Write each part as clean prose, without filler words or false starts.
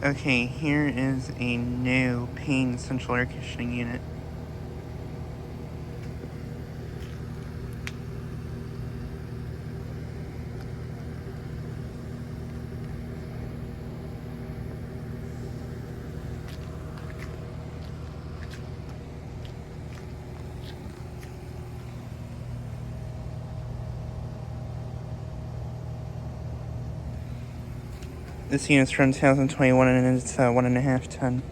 Okay, here is a new Payne central air conditioning unit. This unit's from 2021 and it's 1.5 ton.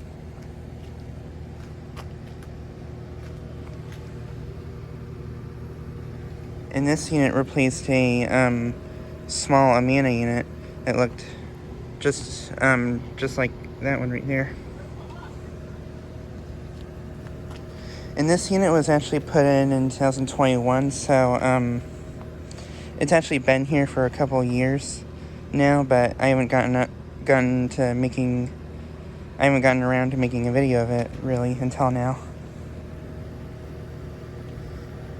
And this unit replaced a small Amana unit that looked just like that one right there. And this unit was actually put in 2021, so it's actually been here for a couple years now, but I haven't gotten around to making a video of it really until now.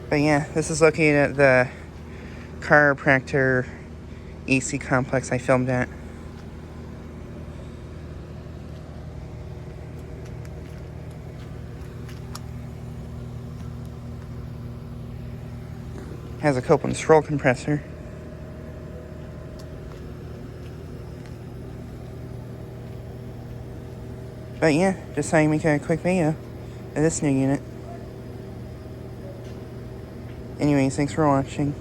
But yeah, this is located at the chiropractor AC complex I filmed at. Has a Copeland scroll compressor. But yeah, just thought I'd make a quick video of this new unit. Anyways, thanks for watching.